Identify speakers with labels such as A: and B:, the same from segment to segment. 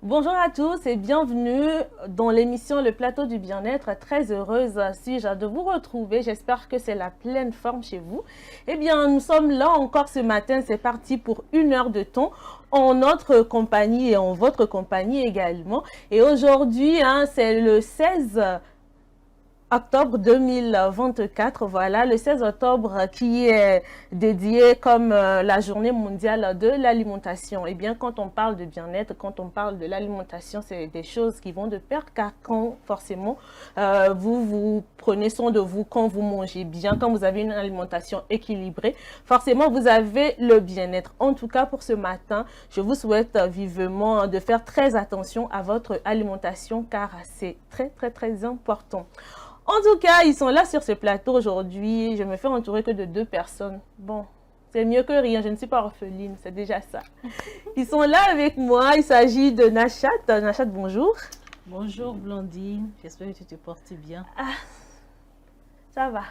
A: Bonjour à tous et bienvenue dans l'émission Le Plateau du Bien-être. Très heureuse suis-je de vous retrouver. J'espère que c'est la pleine forme chez vous. Eh bien, nous sommes là encore ce matin. C'est parti pour 1 heure de temps en notre compagnie et en votre compagnie également. Et aujourd'hui, c'est le 16 octobre 2024, voilà, le 16 octobre qui est dédié comme la journée mondiale de l'alimentation. Et bien, quand on parle de bien-être, quand on parle de l'alimentation, c'est des choses qui vont de pair, car quand forcément vous prenez soin de vous, quand vous mangez bien, quand vous avez une alimentation équilibrée, forcément vous avez le bien-être. En tout cas, pour ce matin, je vous souhaite vivement de faire très attention à votre alimentation, car c'est très important. En tout cas, ils sont là sur ce plateau aujourd'hui. Je me fais entourer que de 2 personnes. Bon, c'est mieux que rien. Je ne suis pas orpheline, c'est déjà ça. Ils sont là avec moi. Il s'agit de Nachat. Nachat, bonjour.
B: Bonjour Blondine. J'espère que tu te portes bien.
A: Ah, ça va.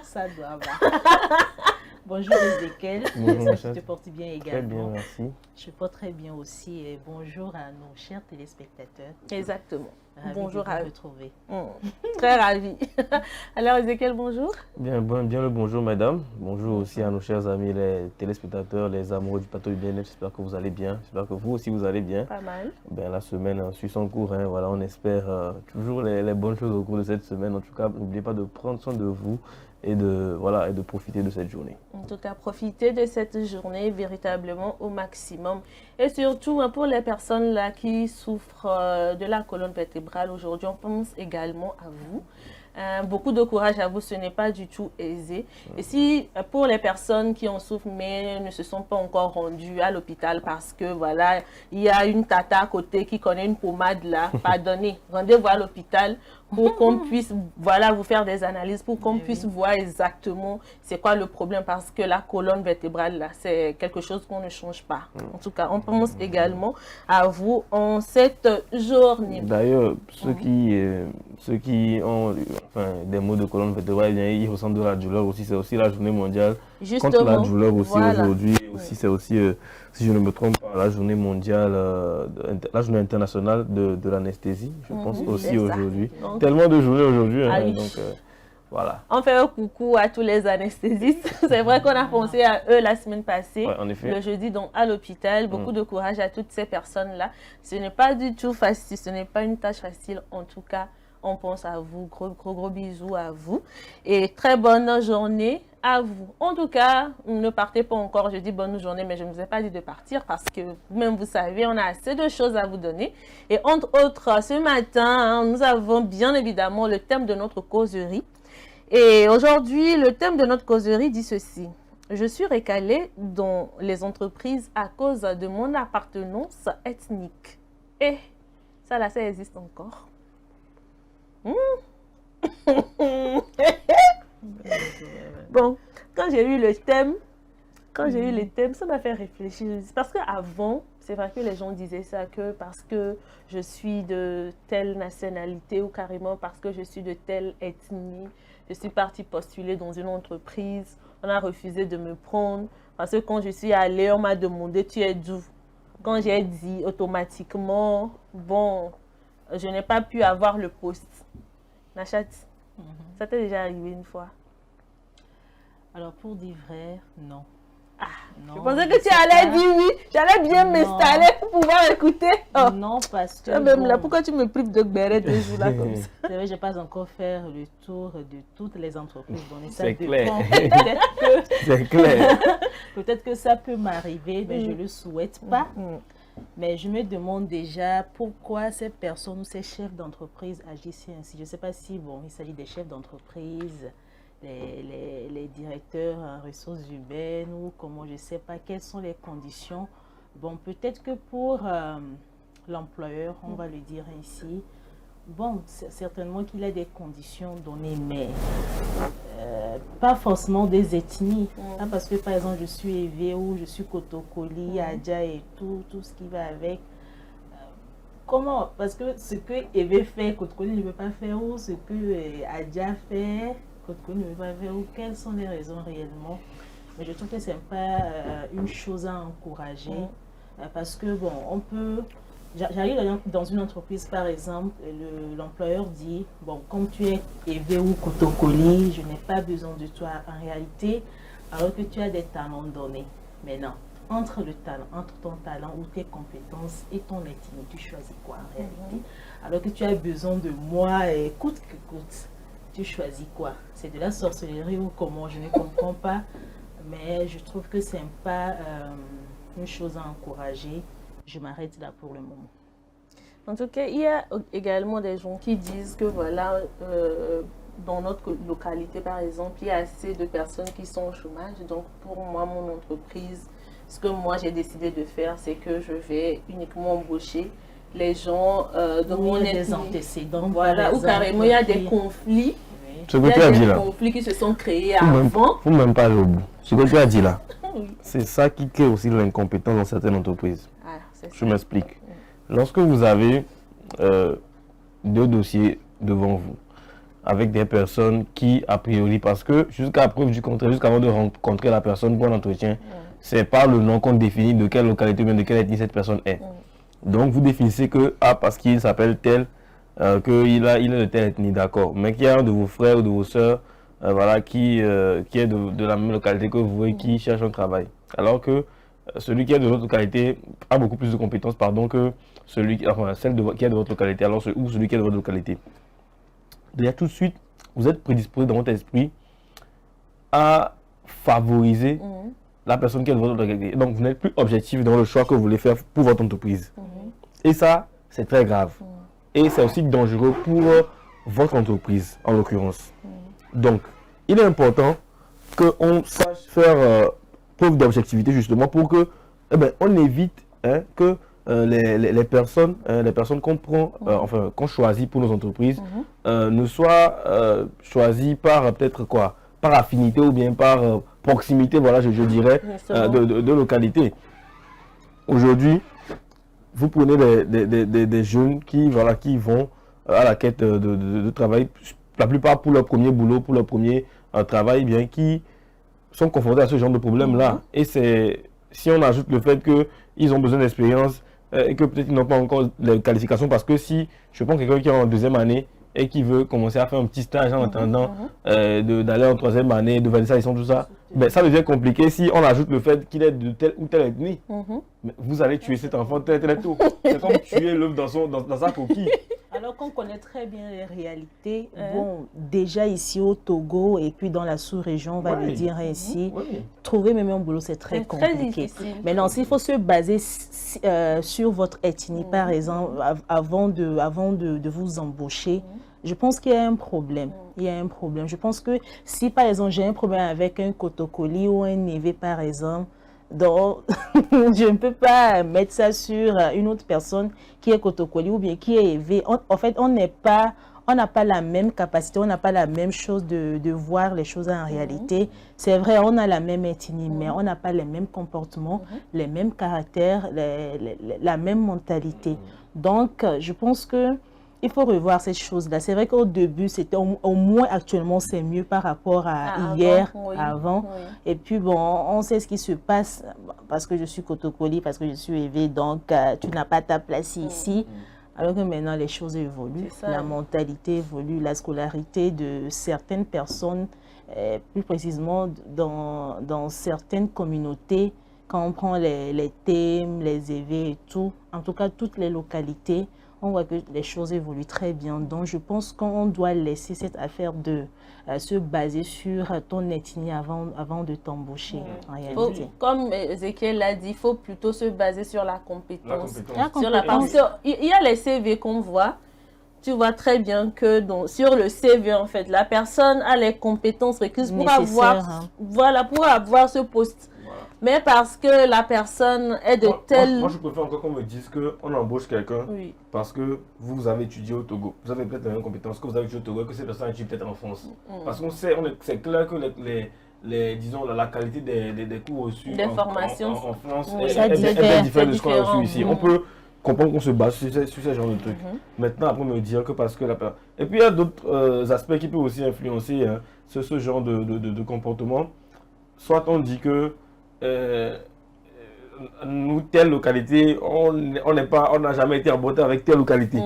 B: Ça doit va. Bonjour Ezekiel.
C: Bonjour,
B: J'espère que tu te portes bien également.
C: Très bien, merci.
B: Je porte très bien aussi. Et bonjour à nos chers téléspectateurs.
A: Exactement.
B: Ravi
A: Bonjour
B: de
A: à
B: vous
A: vous.
B: retrouver.
A: Très ravie. Alors, Ezekiel, bonjour.
C: Bien le bonjour, mesdames. Bonjour aussi à nos chers amis, les téléspectateurs, les amoureux du plateau du bien-être. J'espère que vous allez bien. J'espère que vous aussi, vous allez bien.
A: Pas mal.
C: Bien, la semaine suit son cours. Voilà, on espère toujours les bonnes choses au cours de cette semaine. En tout cas, n'oubliez pas de prendre soin de vous et de profiter de cette journée.
A: En tout cas, profitez de cette journée véritablement au maximum. Et surtout, pour les personnes là qui souffrent de la colonne vertébrale, aujourd'hui, on pense également à vous. Beaucoup de courage à vous, ce n'est pas du tout aisé. Et si pour les personnes qui en souffrent mais ne se sont pas encore rendues à l'hôpital parce que voilà, il y a une tata à côté qui connaît une pommade là, pardonnez, rendez-vous à l'hôpital pour qu'on puisse voilà, vous faire des analyses, pour qu'on puisse voir exactement c'est quoi le problème, parce que la colonne vertébrale là, c'est quelque chose qu'on ne change pas. En tout cas, on pense également à vous en cette journée.
C: D'ailleurs, ceux qui ont des maux de colonne vertébrale, ils ressentent de la douleur aussi. C'est aussi la journée mondiale contre la douleur aussi aujourd'hui. Aussi, c'est aussi, si je ne me trompe pas, la journée mondiale, la journée internationale de l'anesthésie, je pense aussi aujourd'hui. Tellement de journées aujourd'hui.
A: Oui.
C: Donc, voilà.
A: On fait un coucou à tous les anesthésistes. C'est vrai qu'on a pensé à eux la semaine passée,
C: Ouais, en effet.
A: le jeudi, donc à l'hôpital. Beaucoup de courage à toutes ces personnes-là. Ce n'est pas du tout facile, ce n'est pas une tâche facile. En tout cas, on pense à vous. Gros bisous à vous. Et très bonne journée à vous. En tout cas, ne partez pas encore. Je dis bonne journée, mais je ne vous ai pas dit de partir parce que même vous savez, on a assez de choses à vous donner. Et entre autres, ce matin, nous avons bien évidemment le thème de notre causerie. Et aujourd'hui, le thème de notre causerie dit ceci. Je suis recalée dans les entreprises à cause de mon appartenance ethnique. Et ça là, ça existe encore. Bon, quand j'ai eu le thème, ça m'a fait réfléchir. Parce qu'avant, c'est vrai que les gens disaient ça que parce que je suis de telle nationalité ou carrément parce que je suis de telle ethnie, je suis partie postuler dans une entreprise, on a refusé de me prendre parce que quand je suis allée, on m'a demandé tu es d'où? Quand j'ai dit automatiquement, bon, je n'ai pas pu avoir le poste. Nachat, ça t'est déjà arrivé une fois?
B: Alors pour dire vrai, non.
A: Je pensais que tu allais dire oui. J'allais bien m'installer pour pouvoir écouter. Oh.
B: Non, parce que...
A: Même là, pourquoi tu me prives de béret 2 jours là comme ça?
B: C'est vrai, je n'ai pas encore fait le tour de toutes les entreprises.
C: C'est clair.
B: C'est clair. Peut-être que ça peut m'arriver, mais je ne le souhaite pas. Mais je me demande déjà pourquoi ces personnes ou ces chefs d'entreprise agissent ainsi. Je ne sais pas si il s'agit des chefs d'entreprise, les directeurs en ressources humaines ou comment, je ne sais pas quelles sont les conditions. Bon, peut-être que pour l'employeur, on va le dire ainsi, bon, certainement qu'il a des conditions données, mais pas forcément des ethnies. Pas parce que, par exemple, je suis Evé ou je suis Kotokoli, Adja et tout ce qui va avec. Comment? Parce que ce que Evé fait, Kotokoli ne peut pas faire, ou ce que Adja fait, Kotokoli ne peut pas faire, ou quelles sont les raisons réellement? Mais je trouve que ce n'est pas une chose à encourager. Parce que, bon, on peut j'arrive dans une entreprise, par exemple, l'employeur dit, bon, comme tu es élevé ou cotocoli, je n'ai pas besoin de toi en réalité, alors que tu as des talents donnés. Mais non, entre ton talent ou tes compétences et ton ethnie, tu choisis quoi en réalité? Alors que tu as besoin de moi, et coûte que coûte, tu choisis quoi? C'est de la sorcellerie ou comment? Je ne comprends pas, mais je trouve que c'est pas une chose à encourager. Je m'arrête là pour le moment.
A: En tout cas, il y a également des gens qui disent que voilà, dans notre localité, par exemple, il y a assez de personnes qui sont au chômage. Donc, pour moi, mon entreprise, ce que moi j'ai décidé de faire, c'est que je vais uniquement embaucher les gens de mon ethnie.
B: Des antécédents,
A: voilà, ou carrément il y a des conflits.
C: Ce que tu as dit là.
A: Des conflits qui se sont créés avant.
C: Il ne faut même pas aller au bout. Ce que tu as dit là, c'est ça qui crée aussi l'incompétence dans certaines entreprises. Je m'explique. Lorsque vous avez 2 dossiers devant vous, avec des personnes qui, a priori, parce que jusqu'à preuve du contraire, jusqu'avant de rencontrer la personne pour un entretien, c'est pas le nom qu'on définit de quelle localité ou bien de quelle ethnie cette personne est. Donc vous définissez que, parce qu'il s'appelle tel, qu'il est de telle ethnie, d'accord. Mais qu'il y a un de vos frères ou de vos sœurs, voilà, qui est de la même localité que vous et qui cherche un travail. Alors que celui qui est de votre localité a beaucoup plus de compétences, pardon, que celui qui est de votre localité, ou celui qui est de votre localité. Déjà tout de suite, vous êtes prédisposé dans votre esprit à favoriser la personne qui est de votre localité. Donc vous n'êtes plus objectif dans le choix que vous voulez faire pour votre entreprise. Et ça, c'est très grave. Et c'est aussi dangereux pour votre entreprise, en l'occurrence. Donc, il est important qu'on sache faire preuve d'objectivité justement pour que, on évite que les personnes qu'on prend, qu'on choisit pour nos entreprises, ne soient choisies par peut-être quoi, par affinité ou bien par proximité, voilà, je dirais, de localité. Aujourd'hui, vous prenez des jeunes qui vont à la quête de travail, la plupart pour leur premier boulot, pour leur premier travail, bien qui sont confrontés à ce genre de problème-là. Et si on ajoute le fait qu'ils ont besoin d'expérience et que peut-être ils n'ont pas encore les qualifications, parce que si je prends quelqu'un qui est en 2e année et qui veut commencer à faire un petit stage en attendant d'aller en 3e année, de valider sa licence, tout ça, ça devient compliqué si on ajoute le fait qu'il est de telle ou telle ethnie. Mais vous allez tuer cet enfant très tôt. C'est comme tuer l'œuf dans sa coquille.
B: Alors qu'on connaît très bien les réalités, bon, déjà ici au Togo et puis dans la sous-région, on va le dire ainsi, trouver même un boulot, c'est très compliqué. Maintenant, s'il faut se baser sur votre ethnie, par exemple, avant de vous embaucher, je pense qu'il y a un problème. Il y a un problème. Je pense que si, par exemple, j'ai un problème avec un Kotokoli ou un Névé, par exemple, donc, je ne peux pas mettre ça sur une autre personne qui est Kotokoli ou bien qui est Évé. En fait, on n'a pas la même capacité, on n'a pas la même chose de voir les choses en réalité. C'est vrai, on a la même ethnie, mais on n'a pas les mêmes comportements, les mêmes caractères, la même mentalité. Donc, je pense que il faut revoir ces choses-là. C'est vrai qu'au début, c'était au moins actuellement, c'est mieux par rapport à hier, avant. Et puis, bon, on sait ce qui se passe parce que je suis Kotokoli, parce que je suis Évé, donc tu n'as pas ta place ici. Alors que maintenant, les choses évoluent, la mentalité évolue, la scolarité de certaines personnes, plus précisément dans certaines communautés, quand on prend les thèmes, les Évé et tout, en tout cas toutes les localités, on voit que les choses évoluent très bien. Donc, je pense qu'on doit laisser cette affaire de se baser sur ton ethnie avant de t'embaucher. En réalité.
A: Comme Ezekiel l'a dit, il faut plutôt se baser sur la compétence. Il y a les CV qu'on voit. Tu vois très bien que sur le CV, en fait, la personne a les compétences requises pour avoir ce poste. Mais parce que la personne est de telle...
C: Moi, je préfère encore qu'on me dise qu'on embauche quelqu'un parce que vous avez étudié au Togo. Vous avez peut-être la même compétence que vous avez étudié au Togo, que cette personne a étudié peut-être en France. Parce qu'on sait, c'est clair que disons, la qualité des cours reçus en France est bien différente de ce qu'on a reçu ici. On peut comprendre qu'on se base sur ce genre de trucs. Maintenant, après me dire que parce que la personne... Et puis, il y a d'autres aspects qui peuvent aussi influencer ce genre de comportement. Soit on dit que nous, telle localité, on n'a jamais été embêté avec telle localité.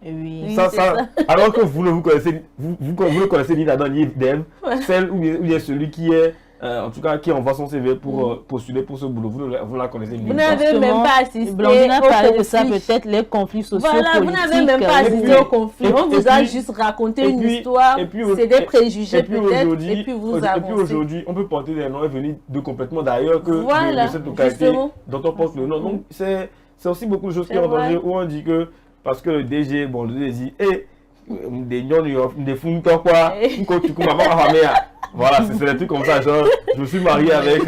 B: Oui,
C: ça. Alors que vous ne connaissez ni Adam ni Dave, celle ou bien celui qui est, en tout cas, qui envoie son CV pour postuler pour ce boulot, vous ne la connaissez ni.
A: Vous n'avez même pas assisté.
B: Blandine a parlé de ça, peut-être les conflits sociaux.
A: Voilà, vous n'avez même pas assisté au conflit. On vous a juste raconté une histoire, c'est des préjugés peut-être, et puis vous avancez.
C: Et puis aujourd'hui, on peut porter des noms et venir de complètement d'ailleurs que de cette localité dont on porte le nom. Donc c'est aussi beaucoup de choses qui ont en jeu où on dit que parce que le DG, bon, le DG dit, des gens, des fous, quoi, quand tu commences à ma famille. Voilà, c'est des trucs comme ça, genre, je me suis marié avec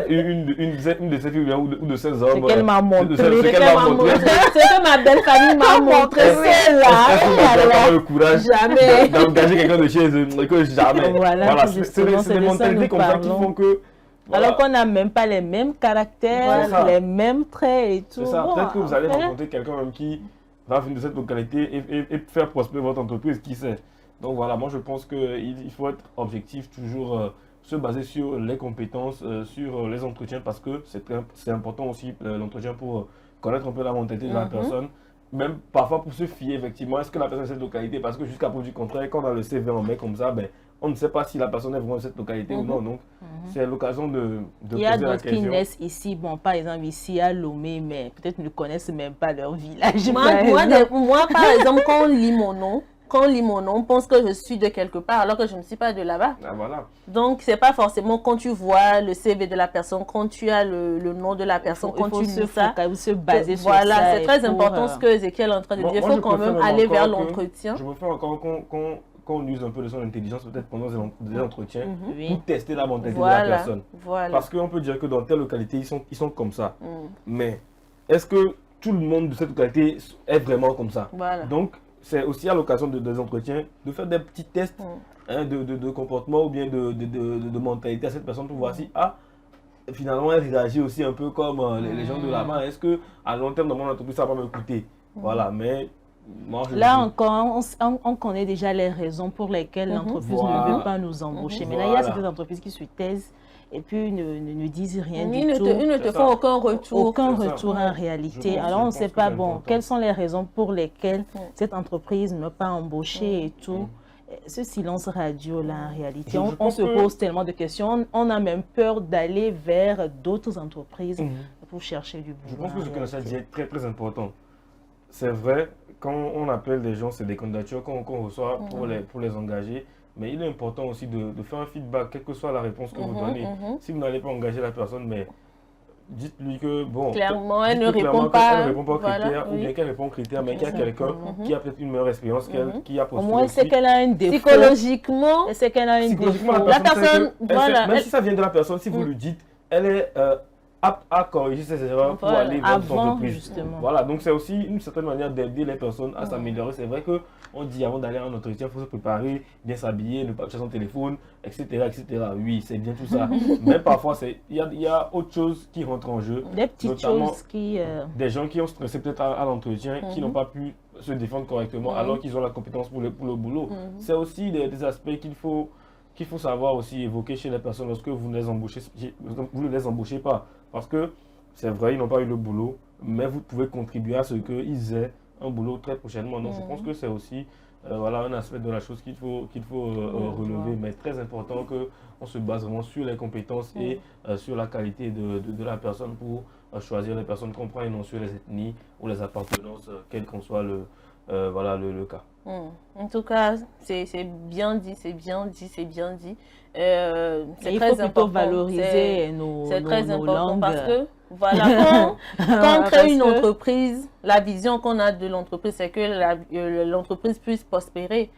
C: une de ces filles ou de ces hommes.
B: C'est qu'elle m'a montré. C'est
A: que ma belle famille m'a montré.
C: C'est là. Le courage
A: jamais
C: d'engager quelqu'un de chez eux, que jamais.
B: Voilà,
C: c'est des mentalités comme ça qui font que.
B: Voilà. Alors qu'on n'a même pas les mêmes caractères, les mêmes traits et tout.
C: C'est ça, peut-être que vous allez rencontrer quelqu'un même qui va venir de cette localité et faire prospérer votre entreprise, qui sait. Donc voilà, moi je pense qu'il faut être objectif, toujours se baser sur les compétences, sur les entretiens, parce que c'est important aussi l'entretien pour connaître un peu la mentalité de la personne. Même parfois pour se fier effectivement, est-ce que la personne est de cette localité, parce que jusqu'à preuve du contraire, quand on a le CV en met comme ça, ben, on ne sait pas si la personne est vraiment de cette localité ou non. Donc c'est l'occasion de poser la question.
B: Il y a d'autres qui naissent ici, bon par exemple ici à Lomé, mais peut-être ne connaissent même pas leur village.
A: Moi par exemple, quand on lit mon nom, on pense que je suis de quelque part alors que je ne suis pas de là-bas.
C: Ah, voilà.
A: Donc, c'est pas forcément quand tu vois le CV de la personne, quand tu as le nom de la personne, quand tu lis ça.
B: Il faut se baser sur ça.
A: Voilà, c'est très important ce que Ezekiel est en train de dire. Il faut quand même aller vers l'entretien.
C: Je me fais encore qu'on use un peu de son intelligence peut-être pendant des entretiens pour tester la mentalité de la personne. Parce qu'on peut dire que dans telle localité, ils sont comme ça. Mais est-ce que tout le monde de cette localité est vraiment comme ça? Donc, c'est aussi à l'occasion des entretiens de faire des petits tests de comportement ou bien de mentalité à cette personne pour voir si finalement elle réagit aussi un peu comme les gens de là-bas. Est-ce qu'à long terme dans mon entreprise ça va me coûter? Voilà, mais moi,
B: là encore, on connaît déjà les raisons pour lesquelles l'entreprise ne veut pas nous embaucher. Mais là, il y a certaines entreprises qui se taisent et puis ne disent rien du tout.
A: Ils ne te font aucun retour.
B: Aucun retour en réalité. Alors on ne sait pas, bon, quelles sont les raisons pour lesquelles cette entreprise ne m'a pas embauché et tout. Ce silence radio là en réalité, on se pose tellement de questions, on a même peur d'aller vers d'autres entreprises pour chercher du boulot.
C: Je pense que ce que Nacha dit est très très important. C'est vrai, quand on appelle des gens, c'est des candidatures qu'on reçoit pour les engager. Mais il est important aussi de faire un feedback, quelle que soit la réponse que vous donnez. Si vous n'allez pas engager la personne, mais dites-lui que, bon,
A: clairement, elle ne répond pas
C: aux critères, ou bien qu'elle répond aux critères, mais qu'il y a quelqu'un qui a peut-être une meilleure expérience qu'elle, qui a postulé.
B: Au moins, c'est qu'elle a un défaut.
A: Psychologiquement,
B: c'est qu'elle a un défaut.
A: La personne,
C: même si ça vient de la personne, si vous lui dites, elle est apte à corriger ses erreurs pour aller vers son entreprise.
B: Justement.
C: Voilà, donc c'est aussi une certaine manière d'aider les personnes à s'améliorer. C'est vrai qu'on dit avant d'aller en entretien, il faut se préparer, bien s'habiller, ne pas toucher son téléphone, etc. etc. Oui, c'est bien tout ça. Mais parfois, il y a autre chose qui rentre en jeu.
B: Des petites choses qui...
C: Des gens qui ont stressé peut-être à l'entretien, qui n'ont pas pu se défendre correctement alors qu'ils ont la compétence pour le boulot. C'est aussi des aspects qu'il faut savoir aussi évoquer chez les personnes lorsque vous ne les embauchez pas. Parce que c'est vrai, ils n'ont pas eu le boulot, mais vous pouvez contribuer à ce qu'ils aient un boulot très prochainement. Donc je pense que c'est aussi un aspect de la chose qu'il faut relever, mais très important qu'on se base vraiment sur les compétences et sur la qualité de la personne pour choisir les personnes qu'on prend et non sur les ethnies ou les appartenances, quel qu'en soit le cas.
A: En tout cas, c'est bien dit, c'est bien dit.
B: Il faut plutôt valoriser nos langues.
A: Parce que, voilà, quand on crée une entreprise, la vision qu'on a de l'entreprise, c'est que l'entreprise puisse prospérer.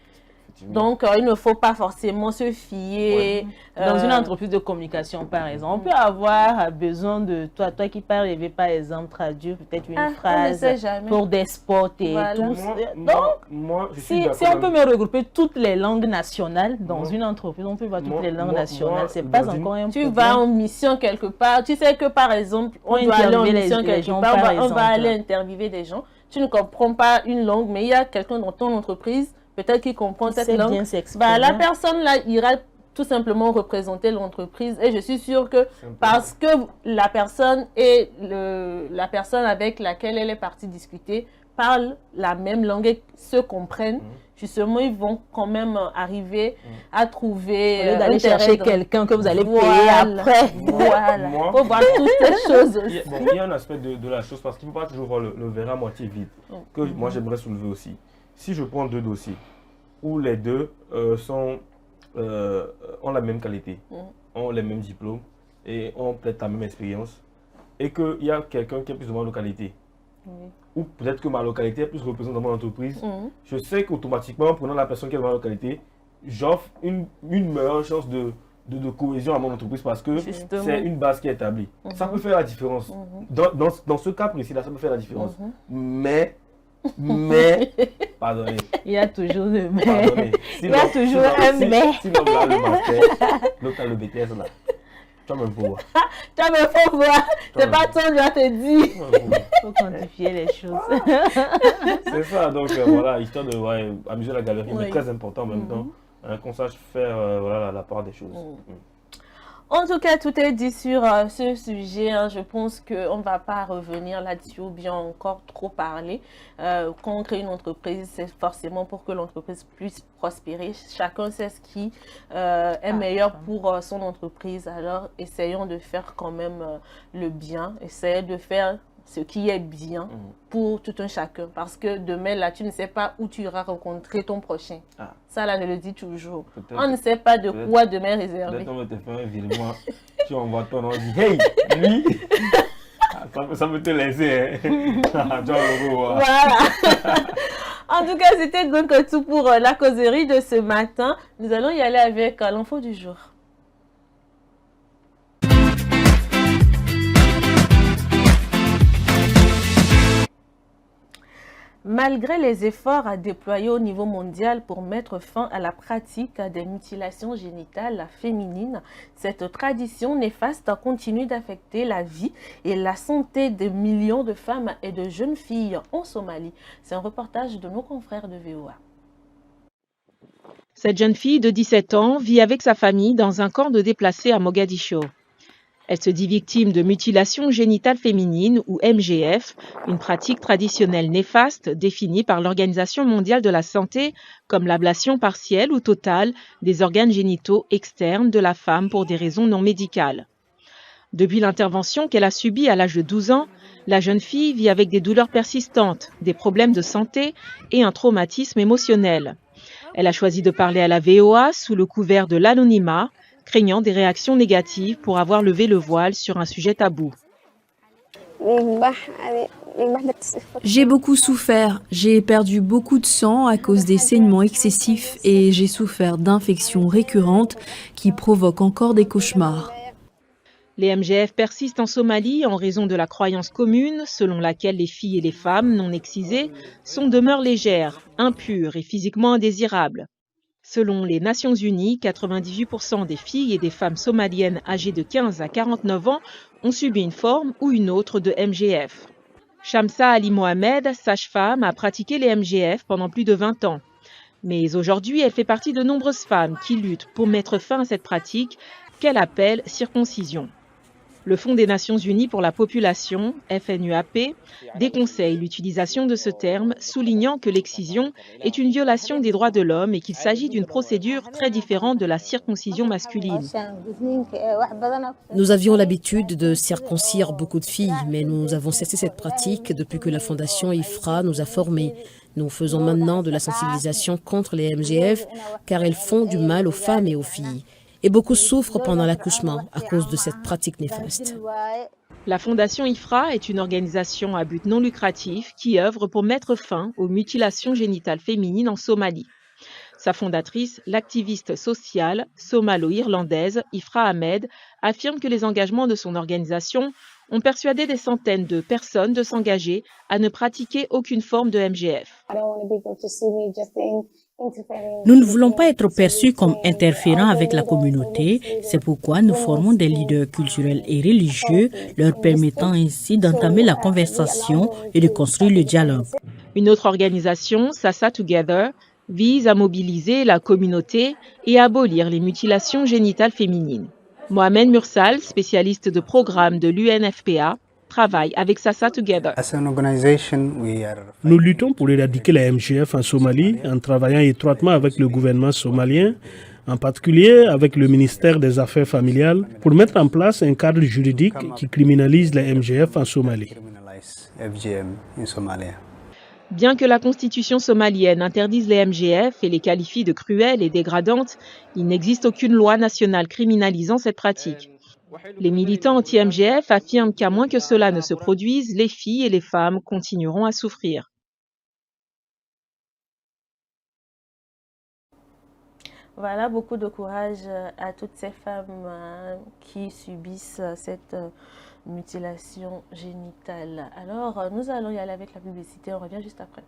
A: Donc, il ne faut pas forcément se fier.
B: Dans une entreprise de communication, par exemple, on peut avoir besoin de toi qui parles, et par exemple, traduire peut-être une phrase pour des spots et tout.
C: Donc,
B: si on peut me regrouper toutes les langues nationales dans une entreprise, on peut voir toutes les langues nationales. C'est pas encore un problème.
A: Tu vas en mission quelque part. Tu sais que, par exemple, on doit aller en mission quelque part. On va aller interviewer des gens. Tu ne comprends pas une langue, mais il y a quelqu'un dans ton entreprise peut-être qu'il comprend cette langue. La personne là ira tout simplement représenter l'entreprise. Et je suis sûre que parce que la personne avec laquelle elle est partie discuter parle la même langue et se comprennent, justement, ils vont quand même arriver à trouver...
B: Au lieu d'aller chercher quelqu'un que vous allez payer après.
A: Voilà. Il faut voir toutes ces choses aussi.
C: Il y a un aspect de la chose, parce qu'il ne faut pas toujours voir le verre à moitié vide, que moi j'aimerais soulever aussi. Si je prends 2 dossiers, où les deux ont la même qualité, ont les mêmes diplômes et ont peut-être la même expérience, et qu'il y a quelqu'un qui a plus ou moins de localité, ou peut-être que ma localité est plus représentée dans mon entreprise, je sais qu'automatiquement, en prenant la personne qui est dans ma localité, j'offre une meilleure chance de cohésion à mon entreprise parce que c'est une base qui est établie. Ça peut faire la différence. Dans ce cas précis-là, ça peut faire la différence. Mais, pardonnez.
B: Il y a toujours le mais.
C: Il y a toujours un mais. Si l'homme a le master, l'autre a le BTS là. Tu vas me voir.
A: Tu vas me voir. C'est pas toi, je te dire.
B: Il faut quantifier les choses.
C: C'est ça, donc voilà, histoire de amuser la galerie, mais très important en même temps, qu'on sache faire la part des choses.
A: En tout cas, tout est dit sur ce sujet. Je pense qu'on ne va pas revenir là-dessus ou bien encore trop parler. Quand on crée une entreprise, c'est forcément pour que l'entreprise puisse prospérer. Chacun sait ce qui est meilleur pour son entreprise. Alors, essayons de faire quand même le bien. Essayons de faire ce qui est bien pour tout un chacun. Parce que demain, là, tu ne sais pas où tu iras rencontrer ton prochain. Ça, là, je le dis toujours. On ne sait pas de quoi demain est réservé.
C: Peut-être on va te faire un virement, tu envoies ton nom, on dit « Hey, lui !» Ça peut te laisser.
A: Voilà. En tout cas, c'était donc tout pour la causerie de ce matin. Nous allons y aller avec l'info du jour. Malgré les efforts à déployer au niveau mondial pour mettre fin à la pratique des mutilations génitales féminines, cette tradition néfaste continue d'affecter la vie et la santé de millions de femmes et de jeunes filles en Somalie. C'est un reportage de nos confrères de VOA.
D: Cette jeune fille de 17 ans vit avec sa famille dans un camp de déplacés à Mogadiscio. Elle se dit victime de mutilation génitale féminine ou MGF, une pratique traditionnelle néfaste définie par l'Organisation mondiale de la santé comme l'ablation partielle ou totale des organes génitaux externes de la femme pour des raisons non médicales. Depuis l'intervention qu'elle a subie à l'âge de 12 ans, la jeune fille vit avec des douleurs persistantes, des problèmes de santé et un traumatisme émotionnel. Elle a choisi de parler à la VOA sous le couvert de l'anonymat, craignant des réactions négatives pour avoir levé le voile sur un sujet tabou.
E: J'ai beaucoup souffert, j'ai perdu beaucoup de sang à cause des saignements excessifs et j'ai souffert d'infections récurrentes qui provoquent encore des cauchemars.
D: Les MGF persistent en Somalie en raison de la croyance commune selon laquelle les filles et les femmes non excisées sont de mœurs légères, impures et physiquement indésirables. Selon les Nations Unies, 98% des filles et des femmes somaliennes âgées de 15 à 49 ans ont subi une forme ou une autre de MGF. Shamsa Ali Mohamed, sage-femme, a pratiqué les MGF pendant plus de 20 ans. Mais aujourd'hui, elle fait partie de nombreuses femmes qui luttent pour mettre fin à cette pratique qu'elle appelle circoncision. Le Fonds des Nations Unies pour la population, FNUAP, déconseille l'utilisation de ce terme, soulignant que l'excision est une violation des droits de l'homme et qu'il s'agit d'une procédure très différente de la circoncision masculine.
F: Nous avions l'habitude de circoncire beaucoup de filles, mais nous avons cessé cette pratique depuis que la fondation IFRA nous a formés. Nous faisons maintenant de la sensibilisation contre les MGF car elles font du mal aux femmes et aux filles. Et beaucoup souffrent pendant l'accouchement à cause de cette pratique néfaste.
D: La Fondation IFRA est une organisation à but non lucratif qui œuvre pour mettre fin aux mutilations génitales féminines en Somalie. Sa fondatrice, l'activiste sociale somalo-irlandaise Ifra Ahmed, affirme que les engagements de son organisation ont persuadé des centaines de personnes de s'engager à ne pratiquer aucune forme de MGF.
G: Nous ne voulons pas être perçus comme interférents avec la communauté. C'est pourquoi nous formons des leaders culturels et religieux, leur permettant ainsi d'entamer la conversation et de construire le dialogue.
D: Une autre organisation, Sasa Together, vise à mobiliser la communauté et à abolir les mutilations génitales féminines. Mohamed Mursal, spécialiste de programme de l'UNFPA, travaille avec Sassa Together.
H: Nous luttons pour éradiquer la MGF en Somalie en travaillant étroitement avec le gouvernement somalien, en particulier avec le ministère des Affaires familiales, pour mettre en place un cadre juridique qui criminalise la MGF en Somalie.
D: Bien que la constitution somalienne interdise les MGF et les qualifie de cruelles et dégradantes, il n'existe aucune loi nationale criminalisant cette pratique. Les militants anti-MGF affirment qu'à moins que cela ne se produise, les filles et les femmes continueront à souffrir.
A: Voilà, beaucoup de courage à toutes ces femmes qui subissent cette mutilation génitale. Alors, nous allons y aller avec la publicité, on revient juste après.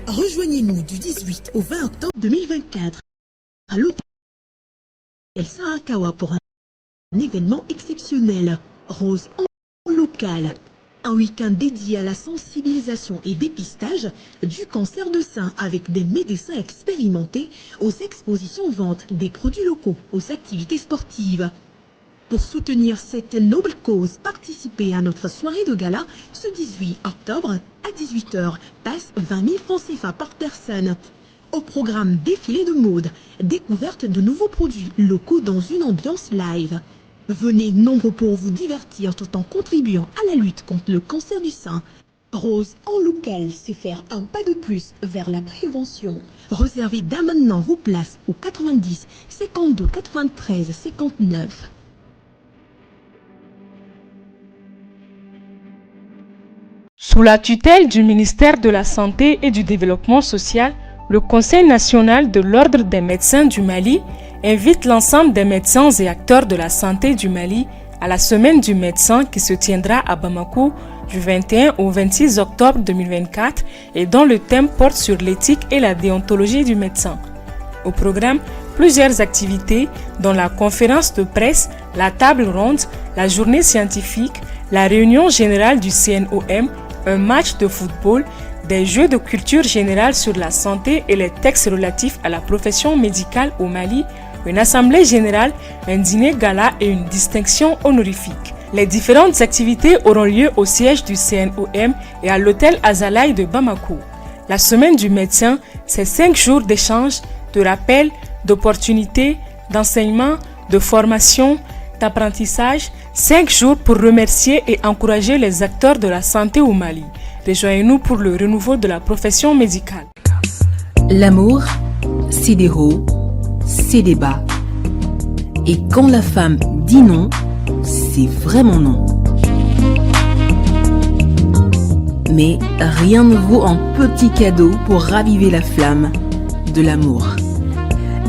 I: Rejoignez-nous du 18 au 20 octobre 2024 à l'hôtel El Sarakawa pour un événement exceptionnel, Rose en local. Un week-end dédié à la sensibilisation et dépistage du cancer de sein avec des médecins expérimentés, aux expositions ventes des produits locaux, aux activités sportives. Pour soutenir cette noble cause, participez à notre soirée de gala ce 18 octobre à 18 h. Passe 20 000 francs CFA par personne. Au programme défilé de mode, découverte de nouveaux produits locaux dans une ambiance live. Venez nombreux pour vous divertir tout en contribuant à la lutte contre le cancer du sein. Rose en local, c'est faire un pas de plus vers la prévention. Réservez dès maintenant vos places au 90 52 93 59.
J: Sous la tutelle du ministère de la Santé et du Développement social, le Conseil national de l'Ordre des médecins du Mali invite l'ensemble des médecins et acteurs de la santé du Mali à la Semaine du médecin qui se tiendra à Bamako du 21 au 26 octobre 2024 et dont le thème porte sur l'éthique et la déontologie du médecin. Au programme, plusieurs activités dont la conférence de presse, la table ronde, la journée scientifique, la réunion générale du CNOM, un match de football, des jeux de culture générale sur la santé et les textes relatifs à la profession médicale au Mali, une assemblée générale, un dîner gala et une distinction honorifique. Les différentes activités auront lieu au siège du CNOM et à l'hôtel Azalaï de Bamako. La semaine du médecin, c'est 5 jours d'échange, de rappel, d'opportunités, d'enseignement, de formation, d'apprentissage, 5 jours pour remercier et encourager les acteurs de la santé au Mali. Rejoignez-nous pour le renouveau de la profession médicale.
E: L'amour, c'est des hauts, c'est des bas. Et quand la femme dit non, c'est vraiment non. Mais rien ne vaut un petit cadeau pour raviver la flamme de l'amour.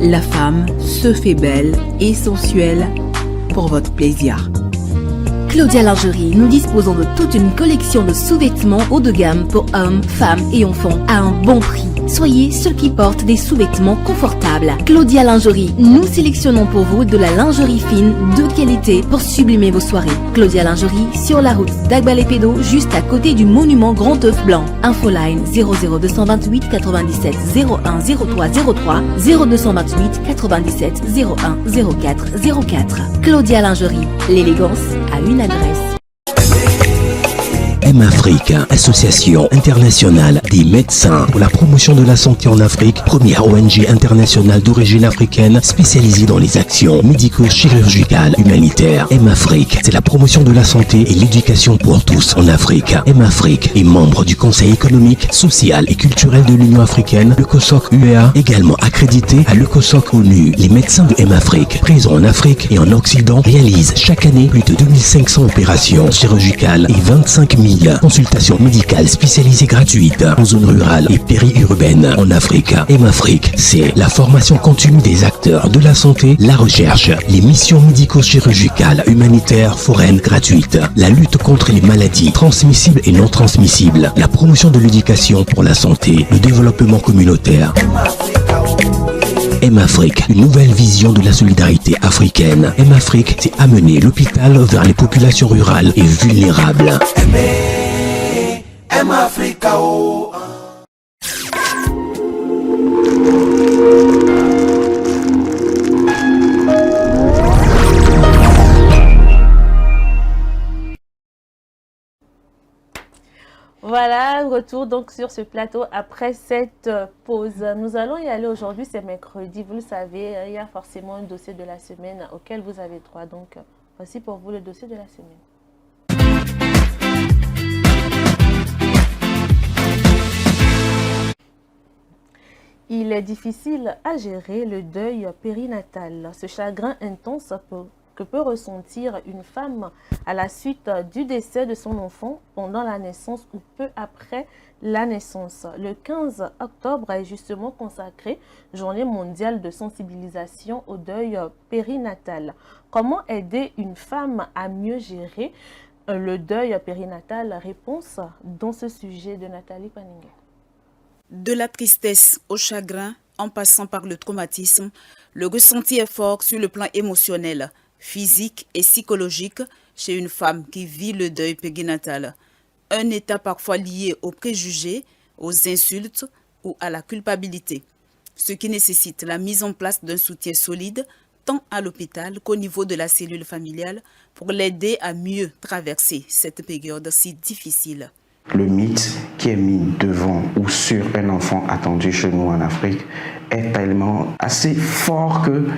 E: La femme se fait belle et sensuelle pour votre plaisir.
K: Claudia Lingerie, nous disposons de toute une collection de sous-vêtements haut de gamme pour hommes, femmes et enfants à un bon prix. Soyez ceux qui portent des sous-vêtements confortables. Claudia Lingerie, nous sélectionnons pour vous de la lingerie fine de qualité pour sublimer vos soirées. Claudia Lingerie, sur la route d'Agbalépédo, juste à côté du monument Grand Œuf Blanc. Infoline 00228 97 01 03 03 0228 97 01 04 04. Claudia Lingerie, l'élégance à une adresse.
L: M-Afrique, association internationale des médecins pour la promotion de la santé en Afrique, première ONG internationale d'origine africaine spécialisée dans les actions médico-chirurgicales humanitaires. M-Afrique, c'est la promotion de la santé et l'éducation pour tous en Afrique. M-Afrique est membre du Conseil économique, social et culturel de l'Union africaine, le COSOC UEA, également accrédité à le COSOC ONU. Les médecins de M-Afrique, présents en Afrique et en Occident, réalisent chaque année plus de 2500 opérations chirurgicales et 25 000 consultations médicales spécialisées gratuites en zone rurale et périurbaine en Afrique. M-Afrique, c'est la formation continue des acteurs de la santé, la recherche, les missions médico-chirurgicales, humanitaires, foraines gratuites, la lutte contre les maladies transmissibles et non transmissibles, la promotion de l'éducation pour la santé, le développement communautaire. M-Afrique, une nouvelle vision de la solidarité africaine. M-Afrique, c'est amener l'hôpital vers les populations rurales et vulnérables. M-Africa.
A: Voilà, retour donc sur ce plateau après cette pause. Nous allons y aller aujourd'hui, c'est mercredi. Vous le savez, il y a forcément un dossier de la semaine auquel vous avez droit. Donc, voici pour vous le dossier de la semaine. Il est difficile à gérer le deuil périnatal. Ce chagrin intense que peut ressentir une femme à la suite du décès de son enfant pendant la naissance ou peu après la naissance. Le 15 octobre est justement consacré Journée mondiale de sensibilisation au deuil périnatal. Comment aider une femme à mieux gérer le deuil périnatal? Réponse dans ce sujet de Nathalie Paninga.
M: De la tristesse au chagrin, en passant par le traumatisme, le ressenti est fort sur le plan émotionnel, physique et psychologique chez une femme qui vit le deuil périnatal. Un état parfois lié aux préjugés, aux insultes ou à la culpabilité, ce qui nécessite la mise en place d'un soutien solide tant à l'hôpital qu'au niveau de la cellule familiale pour l'aider à mieux traverser cette période si difficile.
N: Le mythe qui est mis devant ou sur un enfant attendu chez nous en Afrique est tellement assez fort que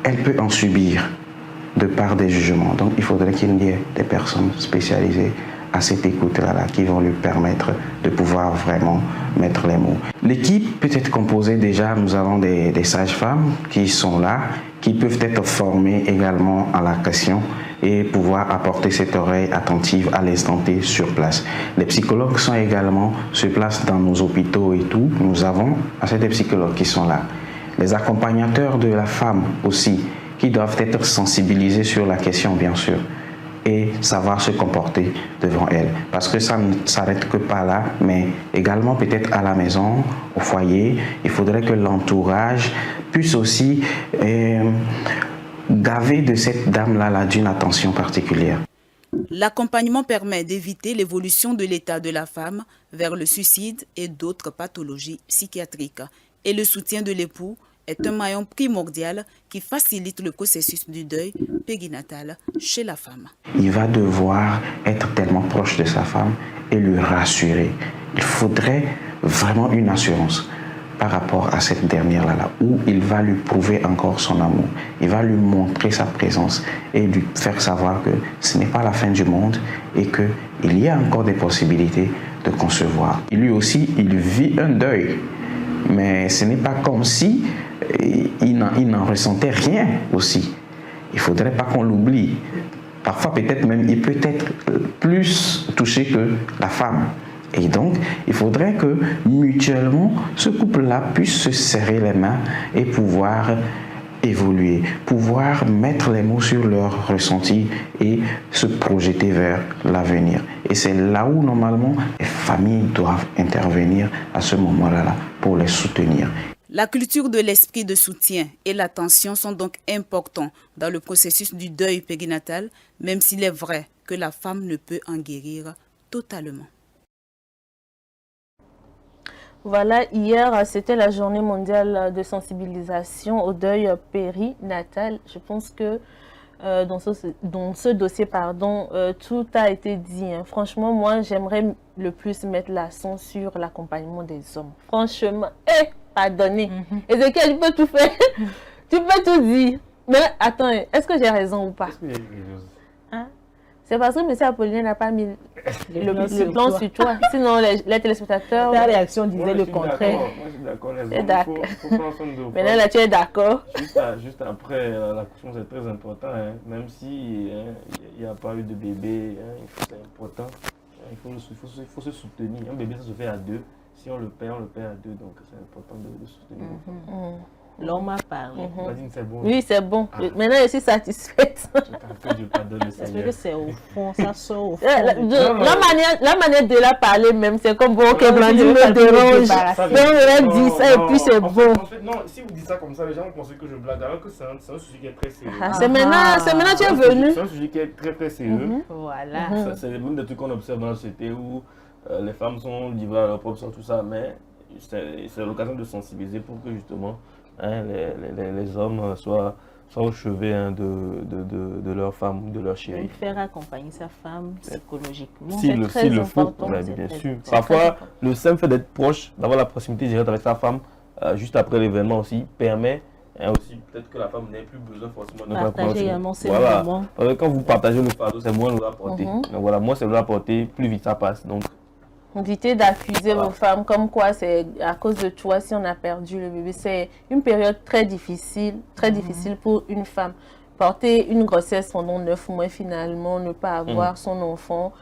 N: elle peut en subir de par des jugements. Donc il faudrait qu'il y ait des personnes spécialisées à cette écoute-là qui vont lui permettre de pouvoir vraiment mettre les mots. L'équipe peut être composée déjà, nous avons des sages-femmes qui sont là, qui peuvent être formées également à la question et pouvoir apporter cette oreille attentive à l'instant T sur place. Les psychologues sont également sur place dans nos hôpitaux et tout. Nous avons assez de psychologues qui sont là. Les accompagnateurs de la femme aussi, qui doivent être sensibilisés sur la question bien sûr et savoir se comporter devant elle. Parce que ça ne s'arrête que pas là, mais également peut-être à la maison, au foyer. Il faudrait que l'entourage puisse aussi gaver de cette dame-là d'une attention particulière.
M: L'accompagnement permet d'éviter l'évolution de l'état de la femme vers le suicide et d'autres pathologies psychiatriques. Et le soutien de l'époux est un maillon primordial qui facilite le processus du deuil périnatal chez la femme.
N: Il va devoir être tellement proche de sa femme et lui rassurer. Il faudrait vraiment une assurance par rapport à cette dernière-là, où il va lui prouver encore son amour. Il va lui montrer sa présence et lui faire savoir que ce n'est pas la fin du monde et qu'il y a encore des possibilités de concevoir. Lui aussi, il vit un deuil, mais ce n'est pas comme si il n'en ressentait rien aussi. Il ne faudrait pas qu'on l'oublie. Parfois, peut-être même, il peut être plus touché que la femme. Et donc, il faudrait que mutuellement, ce couple-là puisse se serrer les mains et pouvoir évoluer, pouvoir mettre les mots sur leurs ressentis et se projeter vers l'avenir. Et c'est là où, normalement, les familles doivent intervenir à ce moment-là pour les soutenir.
M: La culture de l'esprit de soutien et l'attention sont donc importants dans le processus du deuil périnatal, même s'il est vrai que la femme ne peut en guérir totalement.
A: Voilà, hier, c'était la journée mondiale de sensibilisation au deuil périnatal. Je pense que dans ce dossier, tout a été dit. Hein. Franchement, moi, j'aimerais le plus mettre l'accent sur l'accompagnement des hommes. Franchement, pardonnez. Ezekiel, tu peux tout faire. Tu peux tout dire. Mais attends, est-ce que j'ai raison ou pas? Hein? C'est parce que M. Apollinaire n'a pas mis le plan sur toi. Sinon, les téléspectateurs...
B: Ta réaction disait le contraire.
C: Moi, je suis d'accord.
A: C'est d'accord. Maintenant, là, tu es d'accord.
C: Juste après, l'accouchement, c'est très important. Hein. Même s'il n'y a pas eu de bébé, c'est important. Il faut se soutenir. Un bébé, ça se fait à deux. Si on le perd à deux. Donc, c'est important de soutenir.
B: L'homme a parlé.
C: C'est bon.
A: Oui, c'est bon. Maintenant, je suis satisfaite.
B: J'espère que c'est au fond, ça sort au fond.
A: La manière de la parler même, c'est comme bon, ok, Blandine me dérange. Donc, elle dit ça et puis c'est bon.
C: En fait, non, si vous dites ça comme ça, les gens vont penser que je blague, alors que c'est un sujet qui est très sérieux.
A: C'est maintenant tu es venu.
C: C'est un sujet qui est très très sérieux.
B: Voilà.
C: C'est même des trucs qu'on observe dans la société où les femmes sont livrées à leur propre sort, tout ça, mais c'est l'occasion de sensibiliser pour que justement les hommes soient au chevet de leur femme, de leur chérie.
B: Faire accompagner sa femme psychologiquement.
C: S'il le faut, bien sûr. Parfois, le simple fait d'être proche, d'avoir la proximité directe avec sa femme, juste après l'événement aussi, permet aussi peut-être que la femme n'ait plus besoin forcément de
B: partager également ces moments.
C: Parce que quand vous partagez le fardeau, c'est moins lourd à porter. Donc voilà, moi c'est lourd à porter, plus vite ça passe. Donc
A: évitez d'accuser vos femmes comme quoi c'est à cause de toi si on a perdu le bébé. C'est une période très difficile pour une femme. Porter une grossesse pendant 9 mois finalement, ne pas avoir son enfant,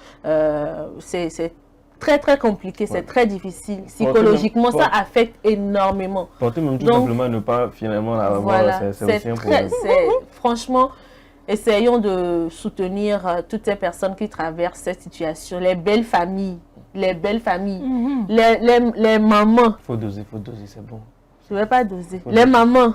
A: c'est très très compliqué, c'est très difficile. Psychologiquement, ça affecte énormément.
C: Porter même tout simplement ne pas finalement l'avoir,
A: voilà,
C: c'est aussi un problème.
A: Franchement, essayons de soutenir toutes ces personnes qui traversent cette situation, les belles familles. Les mamans.
C: Faut doser, c'est bon.
A: Je ne vais pas doser. Les mamans,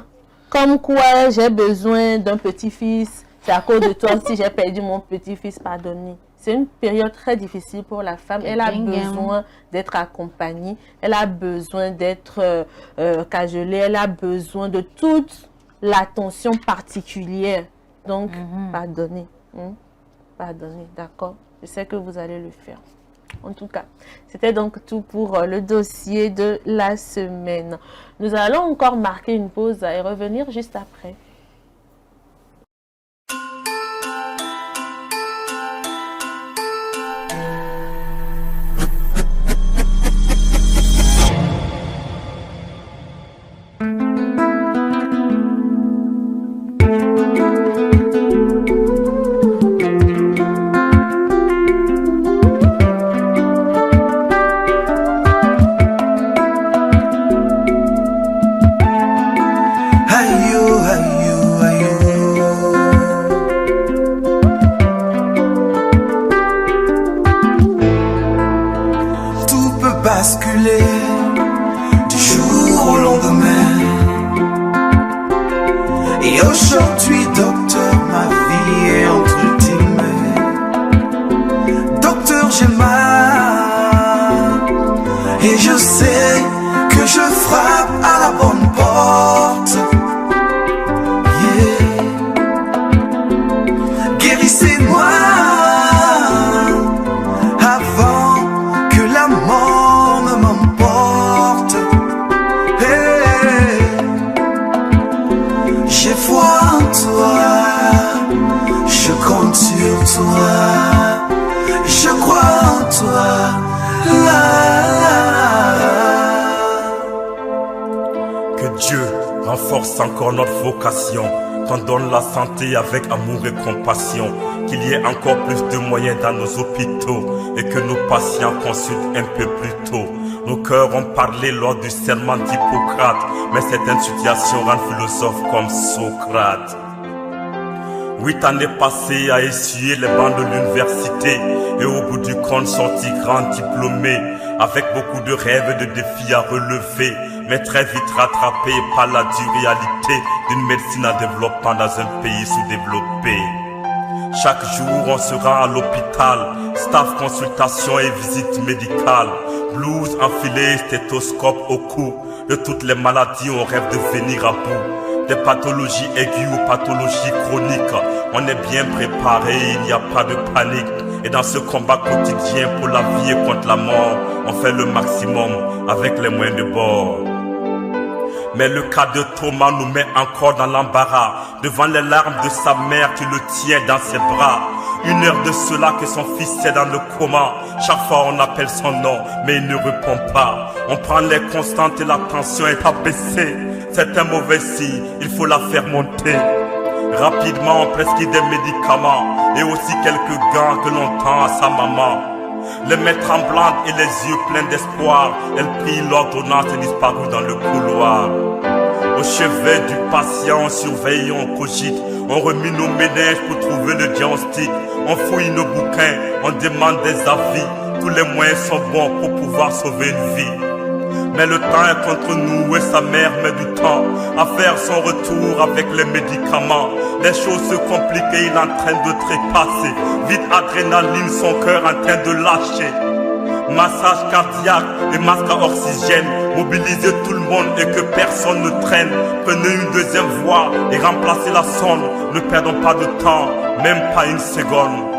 A: comme quoi j'ai besoin d'un petit-fils, c'est à cause de toi si j'ai perdu mon petit-fils, pardonnez. C'est une période très difficile pour la femme. Elle a besoin d'être accompagnée, elle a besoin d'être cajolée, elle a besoin de toute l'attention particulière. Donc, pardonnez. Pardonnez, d'accord? Je sais que vous allez le faire. En tout cas, c'était donc tout pour le dossier de la semaine. Nous allons encore marquer une pause et revenir juste après.
O: Du jour au lendemain. Et aujourd'hui, docteur, ma vie est entre tes mains. Docteur, j'ai mal. Et je sais que je frappe à la bonne porte. Yeah. Guérissez-moi. Je crois en toi,
P: Que Dieu renforce encore notre vocation, qu'on donne la santé avec amour et compassion, qu'il y ait encore plus de moyens dans nos hôpitaux et que nos patients consultent un peu plus tôt. Nos cœurs ont parlé lors du serment d'Hippocrate, mais certaines situations rendent philosophes comme Socrate. 8 années passées à essuyer les bancs de l'université et au bout du compte sorti grand diplômé, avec beaucoup de rêves et de défis à relever, mais très vite rattrapé par la dure réalité d'une médecine en développement dans un pays sous-développé. Chaque jour on se rend à l'hôpital, staff consultation et visite médicale, blouse enfilée, stéthoscope au cou, de toutes les maladies on rêve de venir à bout. Des pathologies aiguës ou pathologies chroniques, on est bien préparé, il n'y a pas de panique. Et dans ce combat quotidien pour la vie et contre la mort, on fait le maximum avec les moyens de bord. Mais le cas de Thomas nous met encore dans l'embarras, devant les larmes de sa mère qui le tient dans ses bras. 1 heure de cela que son fils est dans le coma. Chaque fois on appelle son nom, mais il ne répond pas. On prend les constantes et la tension est abaissée. C'est un mauvais signe, il faut la faire monter. Rapidement on prescrit des médicaments et aussi quelques gants que l'on tend à sa maman. Les mains tremblantes et les yeux pleins d'espoir, elle prit l'ordonnance et disparut dans le couloir. Au chevet du patient, on surveille, on cogite. On remue nos ménages pour trouver le diagnostic. On fouille nos bouquins, on demande des avis. Tous les moyens sont bons pour pouvoir sauver une vie. Mais le temps est contre nous et sa mère met du temps à faire son retour avec les médicaments. Les choses se compliquent et il est en train de trépasser. Vite adrénaline, son cœur en train de lâcher. Massage cardiaque et masque à oxygène. Mobiliser tout le monde et que personne ne traîne. Prenez une deuxième voie et remplacez la sonde. Ne perdons pas de temps, même pas une seconde.